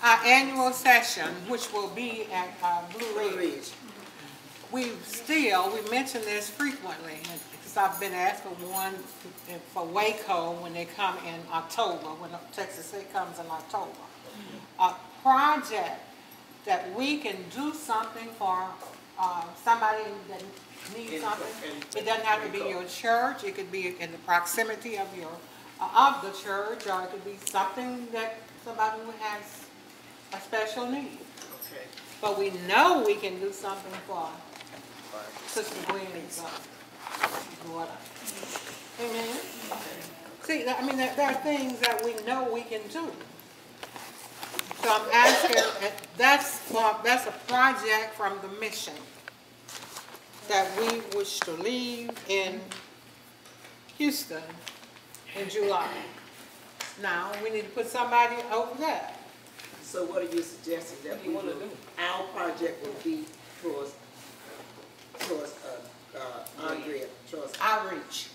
our annual session, which will be at Blue Ridge, we mention this frequently, because I've been asked for one for Waco when they come in October, when Texas State comes in October. A project that we can do something for somebody that needs something. It doesn't have to be your church. It could be in the proximity of your of the church, or it could be something that somebody who has a special need. Okay. But we know we can do something for Sister Gwen's daughter. Amen. See, I mean, there are things that we know we can do. So I'm asking, that's a project from the mission that we wish to leave in Houston in July. Now, we need to put somebody over there. So what are you suggesting that we want to do? Our project will be towards Andrea, towards Outreach.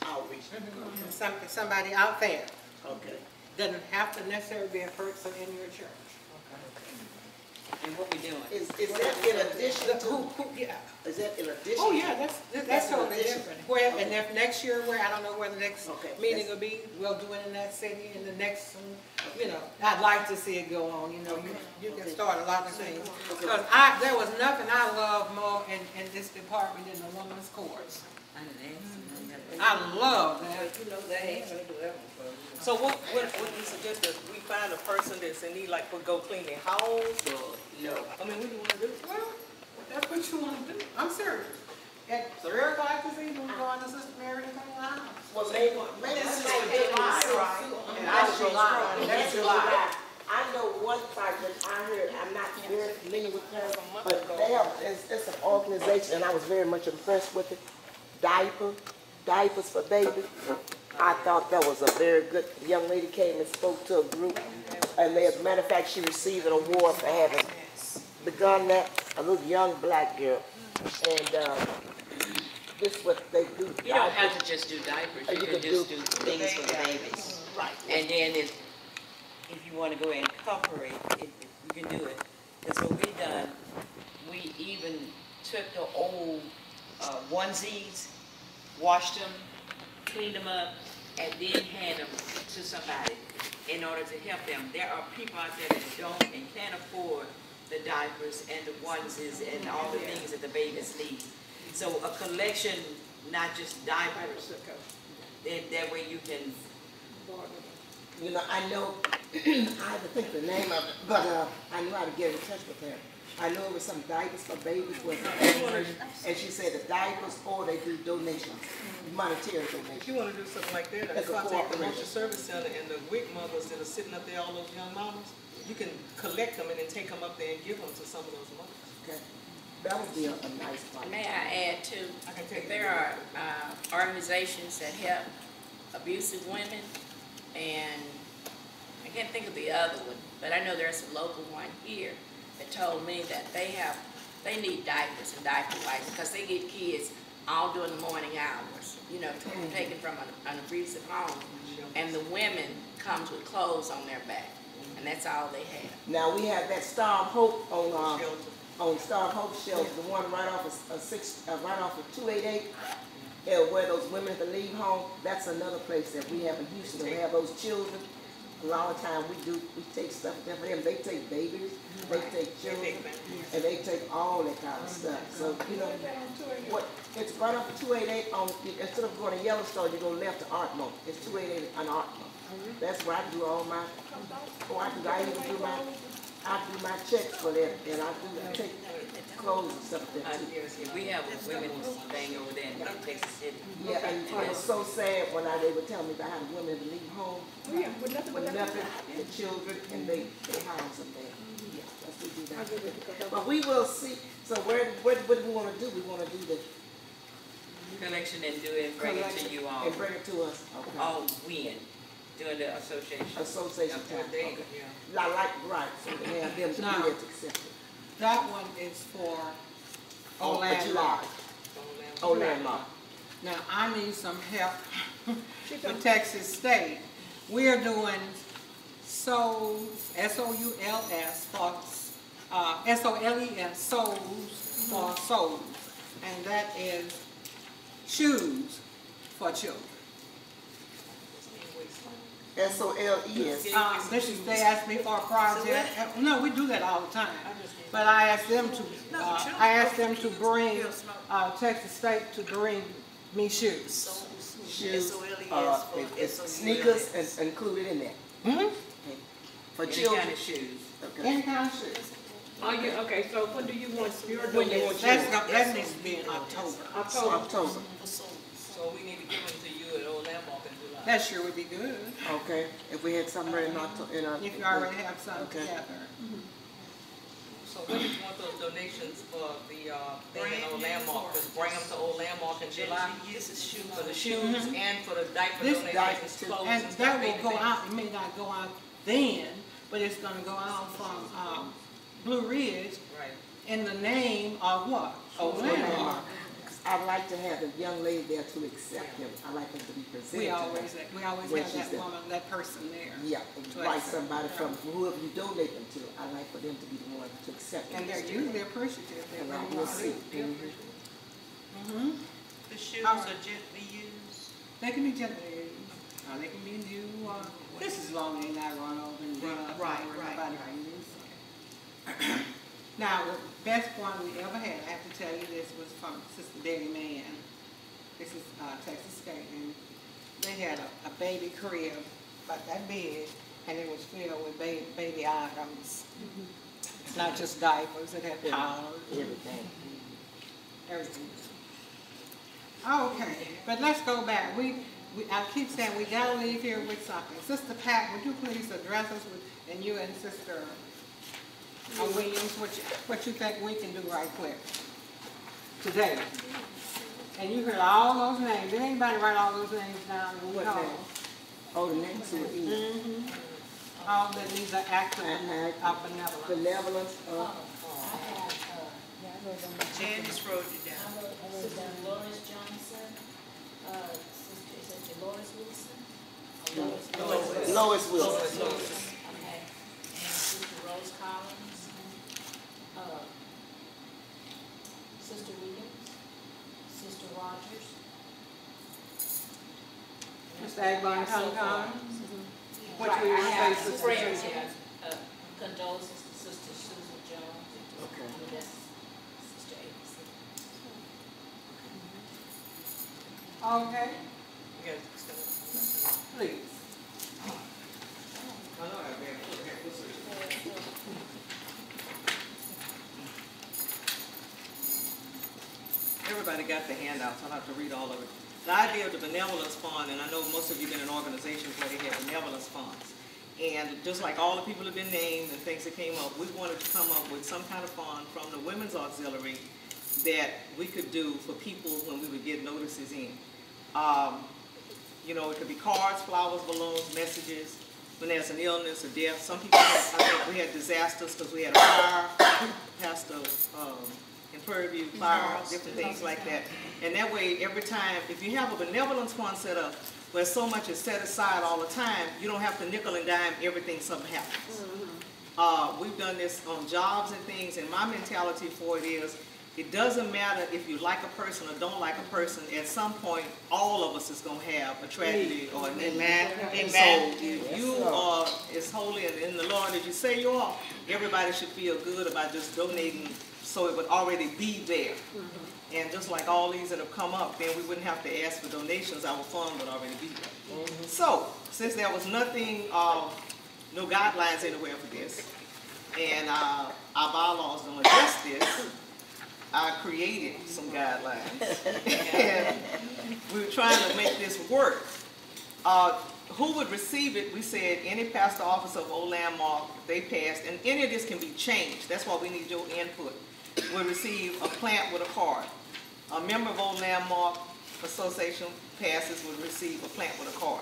Somebody out there. Okay. Doesn't have to necessarily be a person in your church. And what we doing? Is that in addition to? Yeah. Is that in addition? Oh yeah, that's totally addition. different. Where and if next year, where I don't know where the next Okay, meeting will be, we'll do it in that city, and the next one, you know, I'd like to see it go on. You know, you can start a lot of things. Because there was nothing I love more in this department than the women's courts. I love that. You know, they ain't gonna do that. So what you suggest is we find a person that's in need, like, for go clean their house, or, No. I mean, what do you want to do? Well, that's what you want to do. I'm serious. At 3 o'clock this evening, we're going to Sister Mary to clean the house. Well, maybe That's July, right? And That's July. That's July. I know one project I heard, I'm not very familiar with her, but they have, it's an organization, and I was very much impressed with it. Diapers for babies. I thought that was a very good, young lady came and spoke to a group, and as a matter of fact, she received an award for having begun that, a little young black girl. And this is what they do. You don't have to just do diapers, you can just do things for the babies. Right. And then if you want to go and cover it, you can do it. That's what we done. We even took the old onesies, washed them, cleaned them up, and then hand them to somebody in order to help them. There are people out there that don't and can't afford the diapers and the onesies and all the things that the babies need. So a collection, not just diapers, then that way you can. You know, I know, I have to think the name of it, but I knew how to get in touch with her. I know it was some diapers for babies, and she said the diapers, or they do donations, monetary If donations. you want to do something like that, That's a contact the cooperation. Motion Service Center and the WIC mothers that are sitting up there, all those young mamas, you can collect them and then take them up there and give them to some of those mothers. Okay. That would be a nice project. May I add too, I can take there are organizations that help abusive women, and I can't think of the other one, but I know there's a local one here that told me that they need diapers and diaper wipes because they get kids all during the morning hours, you know, taken from an abusive home, and the women comes with clothes on their back, and that's all they have. Now, we have that Star of Hope on Star of Hope shelter, the one right off of 288, where those women that leave home. That's another place that we have in Houston. We have those children. A lot of time we take stuff there for them. They take babies, they take children, and they take all that kind of stuff. So, you know, it's right off of 288 instead of going to Yellowstone, you go left to Artmo. It's 288 on Artmo. That's where I do all my, I do my checks for that, and I take clothes and stuff like that too. We have a women's thing over there in Texas City. Yeah, and it was so sad when they would tell me about how the women would leave home with nothing, the children, and they house them there. Yeah, that's what we do that. But we will see. So what do we want to do? We want to do the Collection and do it and bring it to you all. and bring it to us. Okay. All when? During the association. Association Okay. time. Okay. Right. So they have them to do No. it to accept it. That one is for July. Orlando. Orlando. Now, I need some help with Texas State. We are doing Souls, S-O-U-L-S, for, S-O-L-E-S, Souls for Souls. And that is shoes for children. SOLES. This is, they asked me for a project. No, we do that all the time. But I asked them to bring, Texas State to bring me shoes. Shoes, it's sneakers is included in that. Mm-hmm. For Any children. kind of shoes. Okay. Any kind of shoes. Oh, yeah, okay, so when do you want your When you want donation? That needs to be in October. October. So we need to give them to you at Old Landmark in July. That sure would be good, Okay, if we had something ready in October, if you already have some Okay. together. So when do you want those donations for the, thing in Old Landmark? Just bring them to Old Landmark in July? For the shoes and for the diaper This donations, diapers too. clothes And and stuff. that baby will go things. out, it may not go out then, but it's gonna go out from, Blue Ridge Right. in the name of what? Old Landmark. I'd like to have the young lady there to accept him. I like him to be presented. We to her. always When have she's that there. woman, that person there. Yeah, to like accept. somebody from whoever you donate them to. I like for them to be the one to accept them. And they're usually appreciative, they And I really will are. see. Mm-hmm. The shoes All are right. gently used. They can be gently used, or they can be new, this is long, they not run over and run up. Right, or right, nobody right. can use it. Now, the best one we ever had, I have to tell you this, was from Sister Betty Mann. This is, Texas State, and they had a baby crib about that big, and it was filled with baby items. It's not just diapers, it had towels, Everything. everything. Okay, but let's go back. I keep saying we gotta leave here with something. Sister Pat, would you please address us with, and you and Sister Williams, what you think we can do right quick today? And you heard all those names. Did anybody write all those names down? What No. name? Oh, the next one is All that these are acts of benevolence. benevolence. Janice wrote it down. Sister Dolores Johnson, Sister Dolores Wilson? Lois Wilson. Okay. And Sister Rose Collins, Sister Williams, Sister Rogers. Mr. Agbon Kong, what Right, will you I say, have Sister prayers, Teresa? yes. Condolences to Sister Susan Jones. Okay. I mean, that's Sister Avis. Okay, You guys just please. Everybody got the handouts, I'll have to read all of it. The idea of the benevolence fund, and I know most of you have been in organizations where they have benevolence funds. And just like all the people have been named and things that came up, we wanted to come up with some kind of fund from the Women's Auxiliary that we could do for people when we would get notices in. You know, it could be cards, flowers, balloons, messages, when there's an illness or death. Some people, I think we had disasters because we had a fire, Pastor, in Prairie View, fire, different things like that. And that way, every time, if you have a benevolence fund set up, where so much is set aside all the time, you don't have to nickel and dime everything something happens. We've done this on jobs and things, and my mentality for it is, it doesn't matter if you like a person or don't like a person, at some point, all of us is gonna have a tragedy or a need. Amen. And Amen. so if you are as holy and in the Lord as you say you are, everybody should feel good about just donating so it would already be there. And just like all these that have come up, then we wouldn't have to ask for donations, our fund would already be there. So, since there was nothing, no guidelines anywhere for this, and our bylaws don't address this, I created some guidelines. And we were trying to make this work. Who would receive it? We said any pastor officer of Old Landmark, if they passed, and any of this can be changed. That's why we need your input. Would receive a plant with a card. A member of Old Landmark Association passes would receive a plant with a card.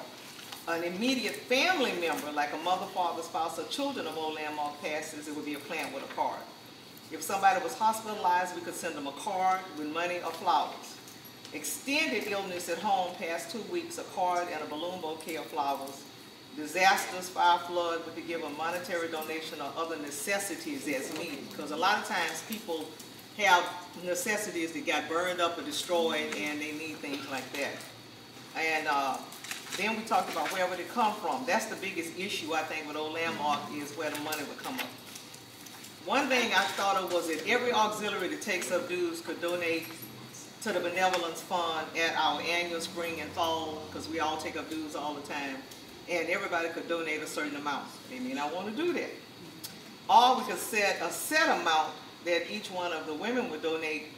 An immediate family member, like a mother, father, spouse, or children of Old Landmark passes, it would be a plant with a card. If somebody was hospitalized, we could send them a card with money or flowers. Extended illness at home past 2 weeks, a card and a balloon bouquet of flowers disasters, fire, flood, we could give a monetary donation or other necessities as needed. Because a lot of times people have necessities that got burned up or destroyed and they need things like that. And then we talked about where would it come from. That's the biggest issue I think with Old Landmark is where the money would come up. One thing I thought of was that every auxiliary that takes up dues could donate to the benevolence fund at our annual spring and fall, because we all take up dues all the time, and everybody could donate a certain amount. They may not want to do that. Or we could set a set amount that each one of the women would donate,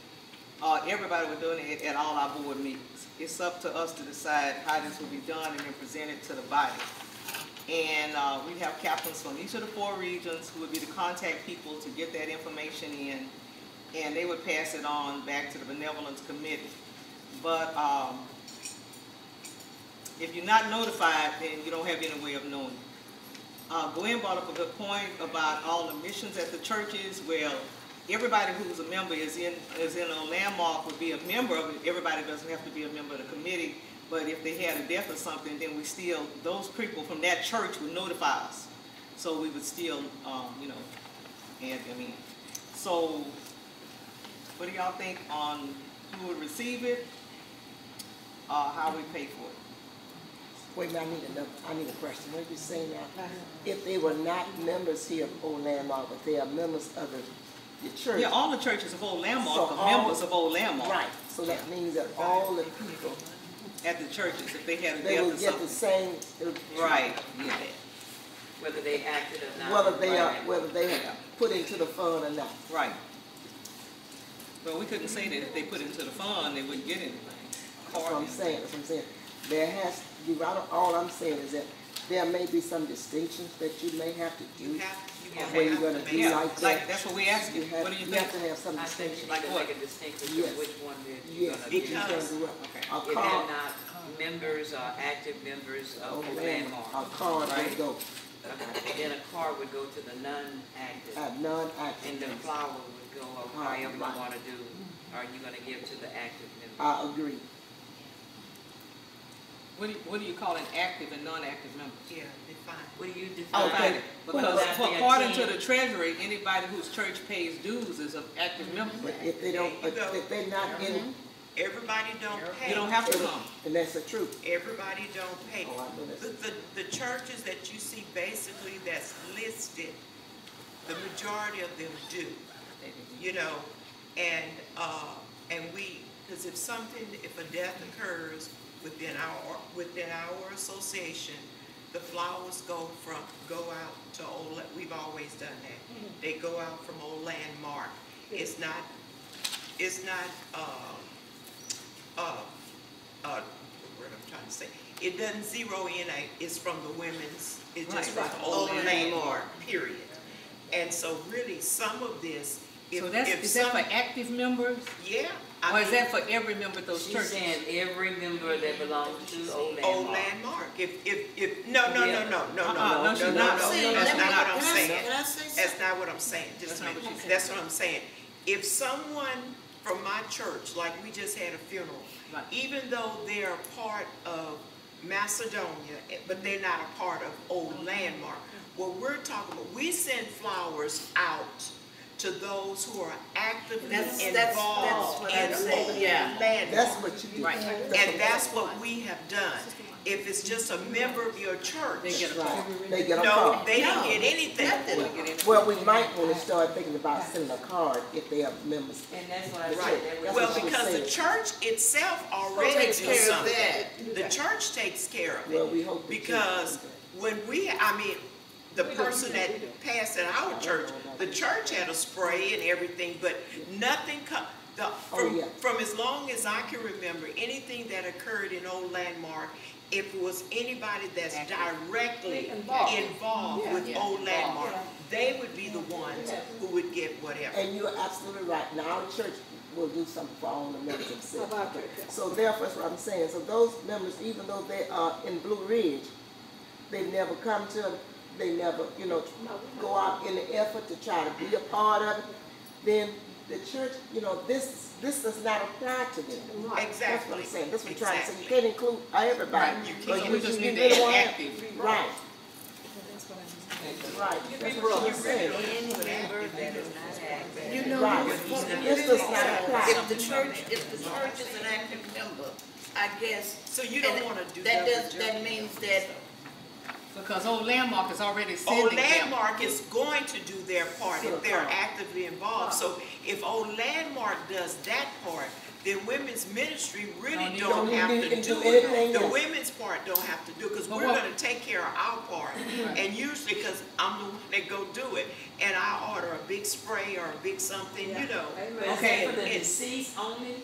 everybody would donate at all our board meetings. It's up to us to decide how this will be done and then present it to the body. And we have captains from each of the 4 regions who would be the contact people to get that information in, and they would pass it on back to the benevolence committee. But if you're not notified, then you don't have any way of knowing. Gwen brought up a good point about all the missions at the churches. Well, everybody who's a member is in a landmark would be a member of it. Everybody doesn't have to be a member of the committee. But if they had a death or something, then we still, those people from that church would notify us. So we would still, you know, add them in. So what do y'all think on who would receive it, how we pay for it? Wait a minute, I need a question. What are you saying now? If they were not members here of Old Landmark, but they are members of the church. Yeah, all the churches of Old Landmark So are members of Old Landmark. Right, so that means that all the people, At the churches, if they had a they death will or get the something. same. Right, yeah. Whether they acted or not. Whether they have put into the fund or not. Right. But we couldn't say that if they put it into the fund, they wouldn't get anything. That's what I'm saying, that's what I'm saying. There has, all I'm saying is that there may be some distinctions that you may have to do. You have Where you're gonna to do make Yeah, like that. like, that's what we asked you. You have, What do you you think? have to have some I think you distinction. need Like to what? make a distinction Yes. between which one that you're Yes, gonna you do. can do it. Okay. A If they're card, not members or active members of okay, Old a Landmark, card Right. would go, then a card would go to the non-active, non-active. and the flower would go, or Right. however you wanna do, are you gonna give to the active members? I agree. What do you call an active and non-active member? Yeah, define. What do you define? Okay. Because Would that be a according to team? the treasury, anybody whose church pays dues is an active member. But if they don't, There you go. if they're not in, Everybody don't pay. You don't have to come. and that's the truth. Everybody don't pay. Oh, I know that's- The churches that you see basically that's listed, the majority of them do, you know, and we, because if a death occurs within our association, the flowers go out to we've always done that. They go out from Old Landmark. It's not, what I'm trying to say, it doesn't zero in it's from the women's, it's just from the Old Landmark, period. And so really, some of this, So is that for active members? yeah. Or is that for every member of those She's churches? saying every member that belongs to Old Old Landmark. Landmark, no, No, she's not. That's not what I'm saying. Can I say something? That's not what I'm saying, just That's a not minute. what she said. That's what I'm saying. If someone from my church, like we just had a funeral, Right. even though they're a part of Macedonia, but they're not a part of Old Landmark, what we're talking about, we send flowers out to those who are actively That's involved what in I'm saying, Old yeah. Landmark. That's what you do. Right. And that's what we have done. If it's just a member of your church, They get a Right, card. they get a no, card. they didn't get anything. Well, we might want to start thinking about sending a card if they are members. And that's what I said. Right. that was- That's Well, what she was because the saying. church itself already takes do care of something. that. The church takes care of Well, it. we hope. the church Because does that. when the person that passed at our church, the church had a spray and everything, but nothing from as long as I can remember, anything that occurred in Old Landmark, if it was anybody that's directly involved with Old Landmark, they would be the ones who would get whatever. And you're absolutely right. Now, our church will do something for all the members themselves. So therefore, that's what I'm saying. So those members, even though they are in Blue Ridge, they never come to, they never, go out in the effort to try to be a part of it, then the church, this does not apply to them. Exactly. That's what I'm saying. That's what I'm trying to say. You can't include everybody. Right. But So we just need to really add wanna- active. Right. Right, that's what she said. Any member that is not active. You know, Right. This does not apply. if the church is an active member, I guess. So you don't and wanna do that. double That means that Because Old Landmark is already Old sending them. Landmark is going to do their part To the if they're part. actively involved. So if Old Landmark does that part, then women's ministry really don't have to do anything it. The else. women's part don't have to do it, because But we're what- gonna take care of our part. And usually, because I'm the one that go do it, and I order a big spray or a big something, you know. But is Okay. that for the And- deceased only?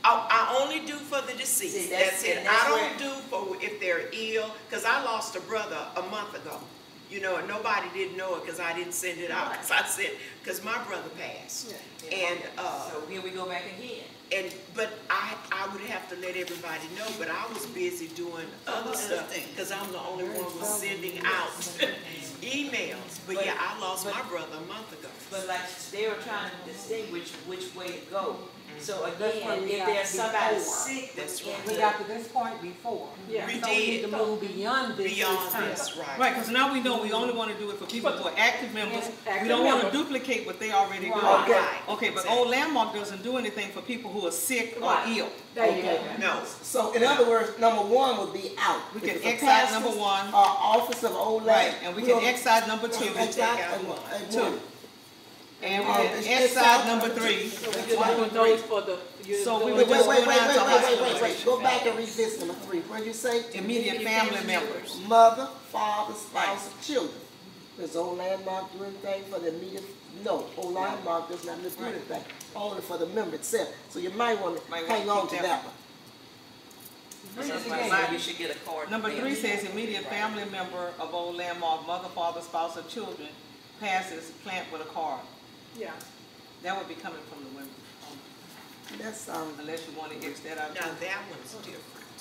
I only do for the deceased, See, that's it. that's I where- don't do for if they're ill, because I lost a brother a month ago. You know, and nobody didn't know it because I didn't send it out, because I said, because my brother passed. And, So here we go back again. but I would have to let everybody know, but I was busy doing other stuff, because I'm the only one who was sending out emails. But yeah, I lost my brother a month ago. But like, they were trying to distinguish which way to go. So That's again, what we if got there's somebody before. sick That's within right. We the- got to this point before. Yeah. We So we need did. to move beyond this. Beyond time. this, right. Right, because now we know we only want to do it for people who are active members. We Active don't want to members. duplicate what they already do. Right. Right. Okay, but Exactly. Old Landmark doesn't do anything for people who are sick or Right. ill. There you Okay. go. No. So in other words, number one would be out. We If can it's a X out pastor's number one. Or office of Old Right, Land. and we can X out number two. X out and Two. one. And we It's- can it's X out out. number three. So we just doing those for the. So we Wait, would wait, just wait, go wait, down wait, to wait, wait, hospital. wait. Go back and read this number 3. What did you say? Immediate family members. Mother, father, spouse, children. Does Old Landmark do anything for the immediate? No, Old Landmark does not do anything, only for the member itself. So you might want to Might hang wanna on keep to that that one. So you should get a card. Number from 3 them. says immediate family member of Old Landmark, mother, father, spouse, or children, passes plant with a card. Yeah. That would be coming from the women, That's, unless you want to X that out. Now, too. that one's different.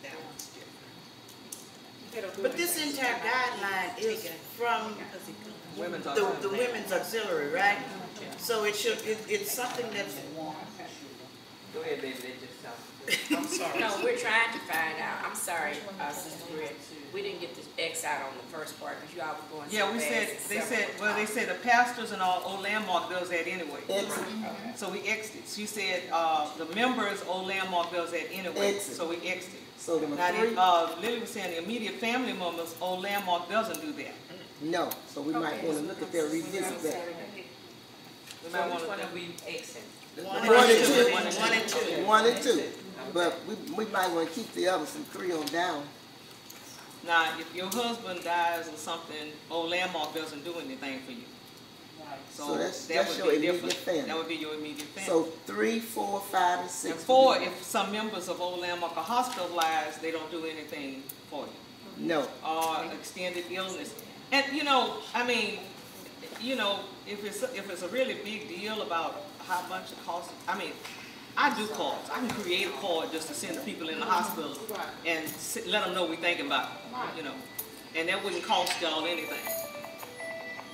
That one's different. They don't do But this anything. entire guideline is from Women's the auxiliary. women's auxiliary, right? So it should, it's something that's, Go ahead, baby, they just talk. I'm sorry. No, we're trying to find out, I'm sorry, Sister Greg, we didn't get this X out on the first part, because you all were going so Yeah, we fast. said, they said, well, they said the pastors and all, Old Landmark does that anyway. exit. So we Xed it. She said, the members, Old Landmark does that anyway, Exit. so we Xed it. So number Now, 3, Lily was saying the immediate family members, Old Landmark doesn't do that. no. So we might want to look at that, revisit that. We So might which want one to, are we Xing? one and two. and two. 1 and 2. But we might want to keep the others from 3 on down. now, if your husband dies or something, Old Landmark doesn't do anything for you. So that's that your would be immediate different. family. That would be your immediate family. So 3, 4, 5, and 6. And 4, if some members of Old Landmark are hospitalized, they don't do anything for you. No. Or extended illness. And, you know, I mean, you know, if it's a really big deal about how much it costs, I mean, I do cards. I can create a card just to send the people in the hospital and let them know we're thinking about it, you know. And that wouldn't cost y'all anything.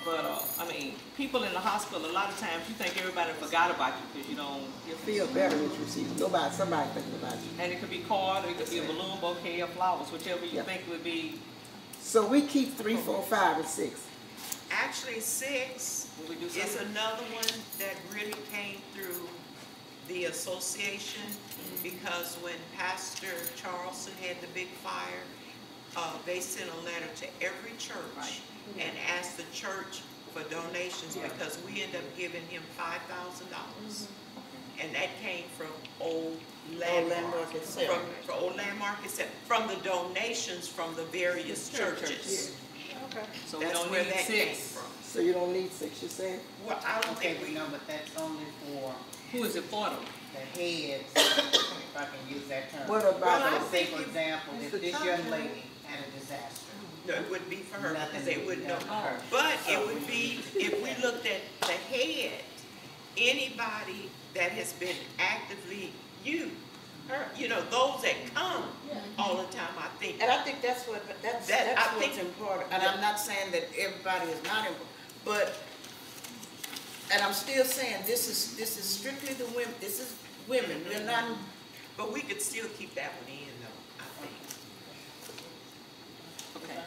But, I mean, people in the hospital, a lot of times you think everybody forgot about you because you don't, You feel better if you see somebody thinking about you. and it could be card, or it could be a balloon bouquet or flowers, whichever you Yeah. think would be, So we keep 3, 4, 5, and 6. Actually, 6 when we do is something. another one that really came through the association, because when Pastor Charleston had the big fire, they sent a letter to every church and asked the church for donations, because we ended up giving him $5,000. And that came from Old Landmark. Landmark itself. From Old Landmark itself, from the donations from the various churches. Okay. So we That's don't where need that came 6. from. So you don't need 6, you saying? Well, I don't Okay, think we, no, but that's only for Who is it for though? the heads, if I can use that term. What about Well, I the- Say, think for you- example, if this young lady had a disaster, no, it wouldn't be for her, because nothing they would wouldn't be know. done for her. But it would be, if we looked at the head, anybody that has been actively you know, those that come all the time, I think. And I think that's what, that's That- I what's think- important. And I'm not saying that everybody is not important, but, and I'm still saying, this is strictly the women, this is women, we're not, But we could still keep that one in though, I think. Okay.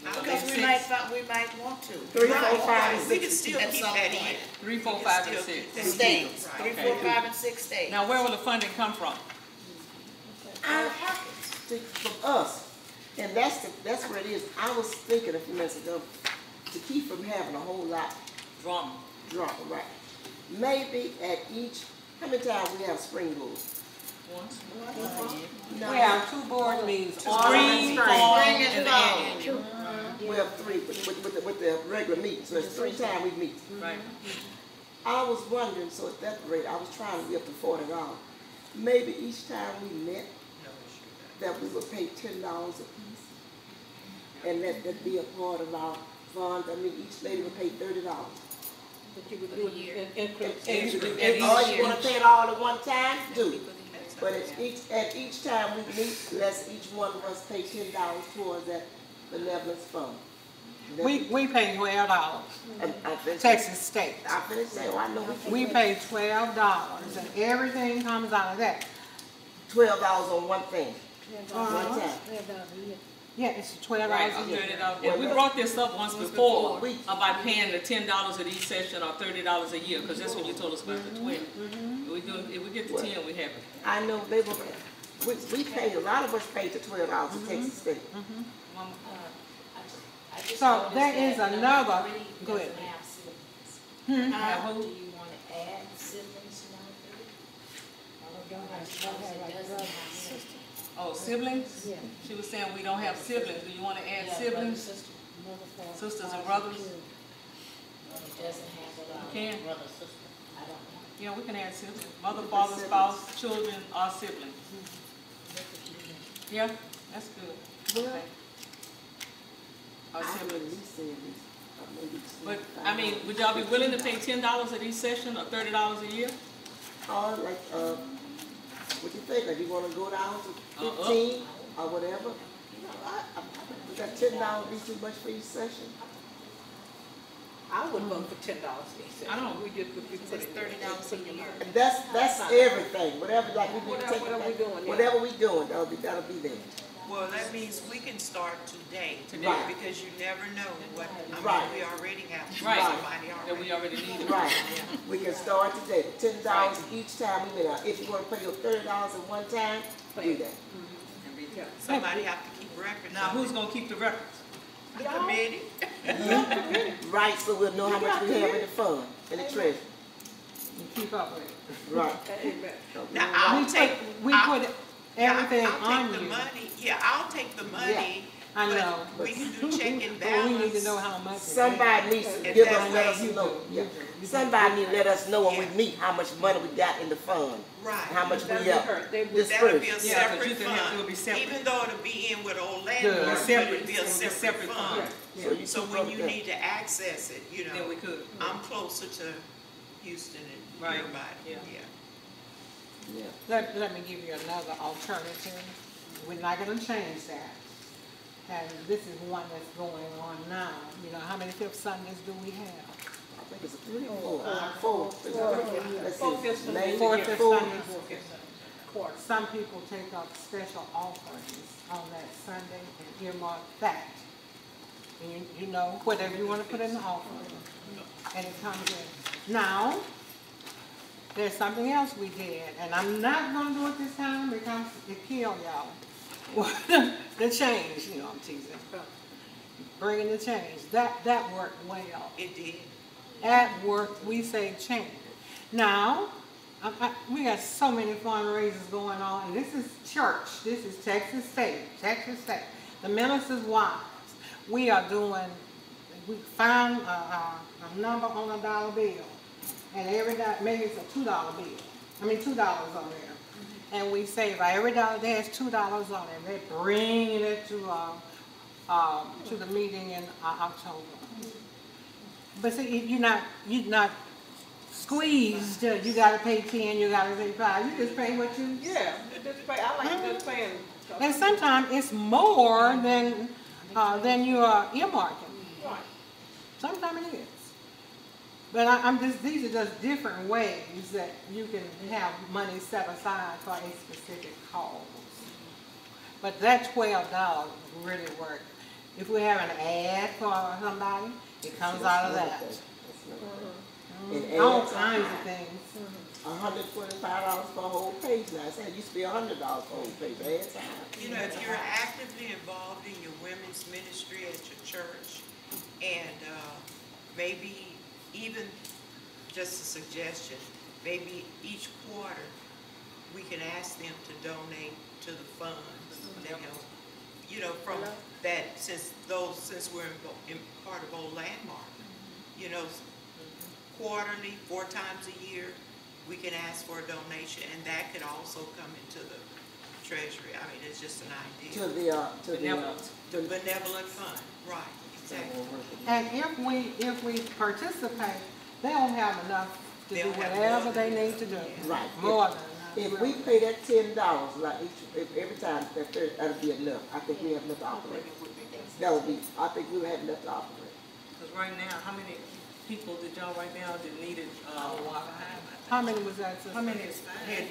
Because we might want to. 3, 4, 5, and We can 6. still At keep some that point. in. 3, 4, We can 5, and still 6. keep that The in. states, Right. 3, 4, 5, and 6 states. Now, where will the funding come from? Our pockets. From us. And that's where it is. I was thinking a few minutes ago, to keep from having a whole lot Drama. drama, right? Maybe at each, how many times we have spring board? Once. No, We have 2 board meetings, Spring, spring, fall, Spring and and fall. annual. we have 3 with the regular meeting, so it's 3 times we meet. Right. I was wondering, so at that rate, I was trying to get up to $40. Maybe each time we met, that we would pay $10 a piece. And let that be a part of our funds. I mean, each lady would pay $30. But you would do it in increments. Or you wanna pay it all at one time, do it. But at each time we meet, let's each one of us pay $10 towards that benevolence fund. We pay $12, I finished. Texas State. I finished saying, well, I know We pay $12, and everything comes out of that. $12 on one thing, one Uh-huh. time. Yeah, it's $12 Right, a year. And we brought this up once before, We- about paying the $10 at each session or $30 a year, because that's when you told us about the 12. If we get to 10, we have it. I know they were, we paid, a lot of us paid the $12 to Texas State. So there is another, go ahead. Have who? Do you want to add siblings now? Oh, siblings? Yeah. She was saying we don't have siblings. Do you want to add siblings? Sisters and brothers? It doesn't have it on. Can? Brother, sister, I don't know. Yeah, we can add siblings. Mother, father, spouse, children, or siblings. Yeah, that's good. Okay. Or I would at siblings. least say at least, maybe But, I mean, would y'all be willing to pay $10 at each session or $30 a year? or like, what you think, like you wanna go down to Up. 15 or whatever? You know, we got $10 be too much for each session? I would vote for $10 each. I don't. We just would be putting $30 a year. And that's everything, whatever, like we need to take, Whatever we doing, yeah. whatever we doing, that'll be there. Well, that means we can start today. Today. Right. Because you never know what, I Right. mean, we already have Right. somebody That already. we already need it. Right, we can start today, $10 each time we meet. If you wanna pay your $30 at one time, do that. Somebody have to keep records. Now, who's gonna keep the records? The committee? Right, so we'll know how much we have in the fund, in the treasury. And keep up with it. Right. Now, I'll take. We I'll- put everything I'll on take the you. money, yeah, I'll take the money. I know. But we can do check and But we need to balance. know how much. it is. Somebody needs to If give that's us, let what us you know, yeah. Somebody need to let us know when we meet, how much money we got in the fund, Right. how much we That'd be have her. They would- That'll be dispersed. a Yeah, 'cause separate you can have- it would be fund, separate. even though it'll be in with Orlando, Good. but Separate. it'll be a It'll be a separate separate fund. fund. So you So keep when up you that. need to access it, you Then know, we could. I'm closer to Houston and Right. everybody, Yeah. yeah. Yeah. Let me give you another alternative. We're not gonna change that. And this is one that's going on now. You know, how many fifth Sundays do we have? I think it's a 3 or 4. Let's Four see, fifths of May the Fourth year. and four. Sunday. Quarter. Some people take up special offerings on that Sunday and earmark that. And you know, whatever you wanna put in the offering, and it comes in. Now, there's something else we did, and I'm not gonna do it this time because it killed y'all. The change, you know, I'm teasing. Bringing the change, that worked well. It did. At work, we say change. Now, we got so many fundraisers going on, and this is church, this is Texas State. The minister's wives, we are doing, we found a number on a dollar bill, and every dollar, maybe it's a $2 bill, $2 on there. And we say by every dollar that has $2 on it, they're bringing it to the meeting in October. But see, you're not squeezed, you gotta pay 10, you gotta pay 5, you just pay what you. Yeah, just pay, I like just paying. And sometimes it's more than you are earmarking. Right. Sometimes it is. But these are just different ways that you can have money set aside for a specific cause. But that $12 really worked. If we have an ad for somebody, it comes out of that. And All ads, kinds of things. $125 for a whole page now. I said it used to be $100 for a whole page. Ads are. You know, if you're actively involved in your women's ministry at your church, and maybe even just a suggestion, maybe each quarter, we can ask them to donate to the funds that help, you know, from that, since we're in part of Old Landmark, you know, quarterly, 4 times a year, we can ask for a donation, and that could also come into the treasury. I mean, it's just an idea. To The benevolent fund, right, exactly. And if we participate, they'll have enough to do They'll have whatever more they than need to do. Right. More than If enough. we pay that $10, like every time, that'll be enough. I think we have enough to operate. That would be, I think we would have enough to operate. Because right now, how many people did y'all right now that needed, How many was that? how many had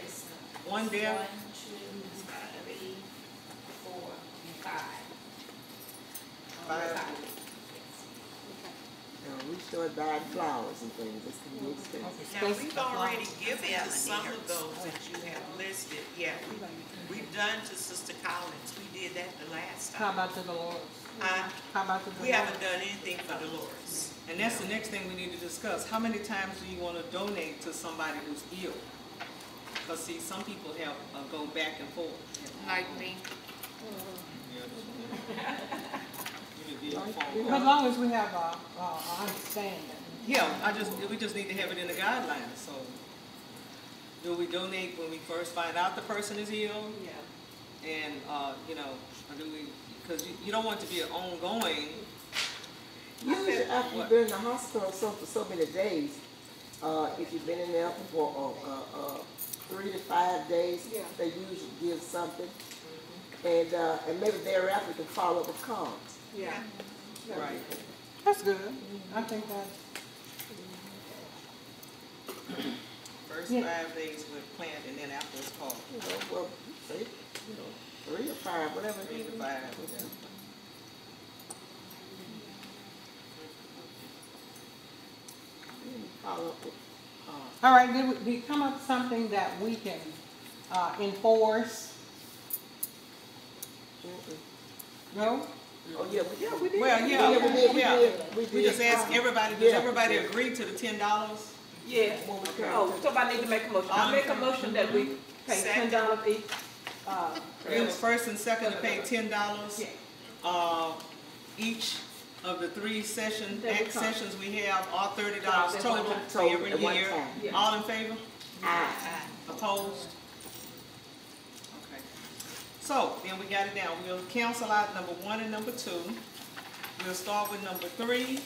one there? 1, 2, 3, 4, 5. We started buying flowers and things. It's gonna be expensive. Now, we've already given to some of those that you have listed, yeah. We've done to Sister Collins, we did that the last How time. about the Dolores? Uh, How about the We haven't done anything for Dolores. And that's the next thing we need to discuss. How many times do you want to donate to somebody who's ill? Because see, some people have, go back and forth. Like me. But as long as we have a understanding. Yeah, we just need to have it in the guidelines, so. Do we donate when we first find out the person is ill? Yeah. And, you know, or do we, because you don't want it to be an ongoing. Usually after you've been in the hospital for so many days, if you've been in there for 3 to 5 days, Yeah. they usually give something. And maybe thereafter we can follow up with cards. Yeah. Right. That's good. I think that, First Yeah. 5 days with plant and then after it's called. Well, say, 3 or 5, whatever. 3 to 5, yeah. Follow up with all right, did we come up with something that we can enforce? No? Oh, yeah, we did. Well, Yeah, we did. We just ask everybody, does Yeah. everybody agree to the $10? Yeah. Oh, somebody need to make a motion. I make a motion that we pay $10 each. We have a first and second to pay $10. Yeah. Each of the 3 sessions we have are $30 At one total time. for every At one year. time. Yeah. All in favor? Aye. Opposed? Okay. So, then we got it down. We'll cancel out number 1 and number 2. We'll start with number 3.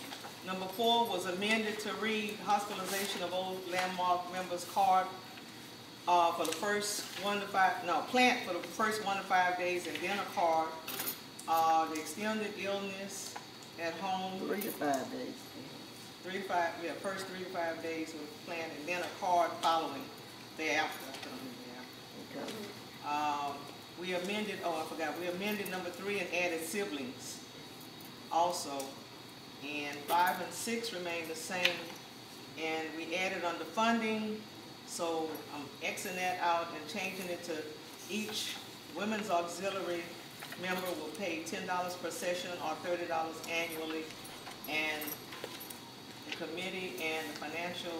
Number 4 was amended to read hospitalization of Old Landmark members card for the first 1 to 5, no, plant for the first 1 to 5 days and then a card. The extended illness at home. 3 to 5 days. 3 to 5, yeah, first 3 to 5 days with plan and then a card following thereafter. Okay. We amended, I forgot, we amended number 3 and added siblings also. And 5 and 6 remain the same. And we added under funding, so I'm Xing that out and changing it to each women's auxiliary member will pay $10 per session or $30 annually. And the committee and the financial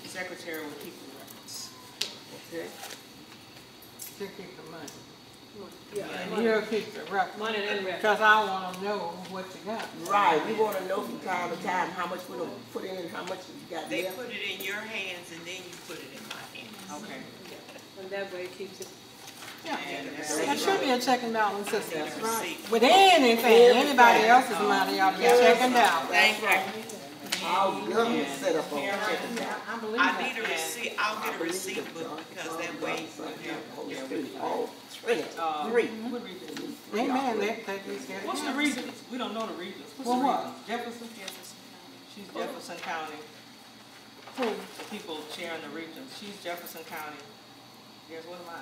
secretary will keep the records. Okay. To keep the money. Yeah. And you'll keep the record. Money and record. Because I want to know what you got. Right, we want to know from time to time how much we don't put in and how much we got They left. put it in your hands and then you put it in my hands. Okay. And that way it keeps it. And There should be a checking balance system. That's right. With anything, anybody else's money ought to be checking down. Thank you. Our government set up on checking out. I believe I that. need a receipt, I'll get a receipt book because that way we'll have. Holy Spirit, all Trinity, 3. what region? Amen, they just get it. What's the regions? We don't know the regions. What's Well, the what? regions? Jefferson? She's Jefferson County. Who? The people chairing the regions. She's Jefferson County. Guess what am I?